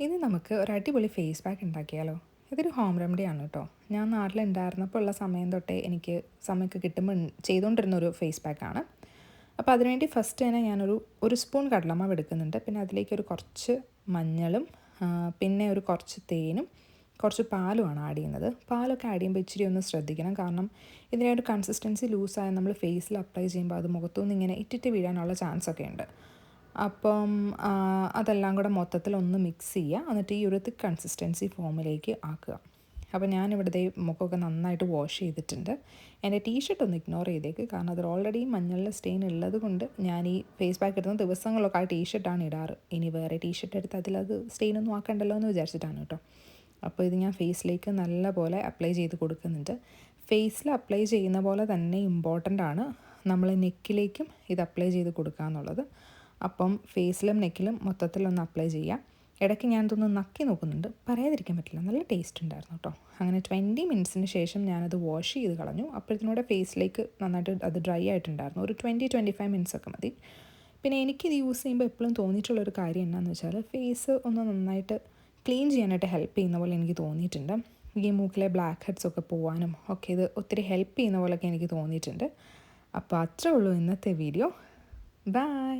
ഇനി നമുക്ക് ഒരു അടിപൊളി ഫേസ് പാക്ക് ഉണ്ടാക്കിയാലോ. ഇതൊരു ഹോം റെമഡിയാണ് കേട്ടോ. ഞാൻ നാട്ടിലുണ്ടായിരുന്നപ്പോൾ ഉള്ള സമയം തൊട്ടേ എനിക്ക് സമയമൊക്കെ കിട്ടുമ്പോൾ ചെയ്തുകൊണ്ടിരുന്നൊരു ഫേസ് പാക്കാണ്. അപ്പോൾ അതിനുവേണ്ടി ഫസ്റ്റ് തന്നെ ഒരു സ്പൂൺ കടലമാവ് എടുക്കുന്നുണ്ട്. പിന്നെ അതിലേക്കൊരു കുറച്ച് മഞ്ഞളും പിന്നെ ഒരു കുറച്ച് തേനും കുറച്ച് പാലുമാണ് ആഡ് ചെയ്യുന്നത്. പാലൊക്കെ ആഡ് ചെയ്യുമ്പോൾ ഇച്ചിരി ഒന്ന് ശ്രദ്ധിക്കണം. കാരണം ഇതിൻ്റെ ഒരു കൺസിസ്റ്റൻസി ലൂസായി നമ്മൾ ഫേസിൽ അപ്ലൈ ചെയ്യുമ്പോൾ അത് മുഖത്തുനിന്ന് ഇങ്ങനെ ഇറ്റിറ്റ് വീഴാനുള്ള ചാൻസ് ഒക്കെ ഉണ്ട്. അപ്പം അതെല്ലാം കൂടെ മൊത്തത്തിലൊന്ന് മിക്സ് ചെയ്യുക. എന്നിട്ട് ഈ ഒരു തിക്ക് കൺസിസ്റ്റൻസി ഫോമിലേക്ക് ആക്കുക. അപ്പോൾ ഞാനിവിടുത്തെ മുഖമൊക്കെ നന്നായിട്ട് വാഷ് ചെയ്തിട്ടുണ്ട്. എൻ്റെ ടീഷർട്ട് ഒന്ന് ഇഗ്നോർ ചെയ്തേക്ക്. കാരണം അതിൽ ഓൾറെഡി മഞ്ഞളിലെ സ്റ്റെയിൻ ഉള്ളത് കൊണ്ട് ഞാൻ ഈ ഫേസ് പാക്ക് ഇടുന്ന ദിവസങ്ങളിലൊക്കെ ആ ടീഷർട്ടാണ് ഇടാറ്. ഇനി വേറെ ടീഷർട്ട് എടുത്ത് അതിലത് സ്റ്റെയിനൊന്നും ആക്കണ്ടല്ലോ എന്ന് വിചാരിച്ചിട്ടാണ് കേട്ടോ. അപ്പോൾ ഇത് ഞാൻ ഫേസിലേക്ക് നല്ല പോലെ അപ്ലൈ ചെയ്ത് കൊടുക്കുന്നുണ്ട്. ഫേസിൽ അപ്ലൈ ചെയ്യുന്ന പോലെ തന്നെ ഇമ്പോർട്ടൻ്റ് ആണ് നമ്മൾ നെക്കിലേക്കും ഇത് അപ്ലൈ ചെയ്ത് കൊടുക്കുക എന്നുള്ളത്. അപ്പം ഫേസിലും നെക്കിലും മൊത്തത്തിലൊന്ന് അപ്ലൈ ചെയ്യാം. ഇടയ്ക്ക് ഞാനിതൊന്ന് നക്കി നോക്കുന്നുണ്ട്, പറയാതിരിക്കാൻ പറ്റില്ല, നല്ല ടേസ്റ്റ് ഉണ്ടായിരുന്നു കേട്ടോ. അങ്ങനെ 20 മിനിറ്റ്സിന് ശേഷം ഞാനത് വാഷ് ചെയ്ത് കളഞ്ഞു. അപ്പോഴത്തിനൂടെ ഫേസിലേക്ക് നന്നായിട്ട് അത് ഡ്രൈ ആയിട്ടുണ്ടായിരുന്നു. ഒരു 20-25 മിനിറ്റ്സ് ഒക്കെ മതി. പിന്നെ എനിക്കിത് യൂസ് ചെയ്യുമ്പോൾ എപ്പോഴും തോന്നിയിട്ടുള്ളൊരു കാര്യം എന്താണെന്ന് വെച്ചാൽ ഫേസ് ഒന്ന് നന്നായിട്ട് ക്ലീൻ ചെയ്യാനായിട്ട് ഹെൽപ്പ് ചെയ്യുന്ന പോലെ എനിക്ക് തോന്നിയിട്ടുണ്ട്. ഈ മൂക്കിലെ ബ്ലാക്ക് ഹെഡ്സ് ഒക്കെ പോകാനും ഒക്കെ ഇത് ഒത്തിരി ഹെൽപ്പ് ചെയ്യുന്ന പോലെയൊക്കെ എനിക്ക് തോന്നിയിട്ടുണ്ട്. അപ്പോൾ അത്രേ ഉള്ളൂ ഇന്നത്തെ വീഡിയോ. ബൈ.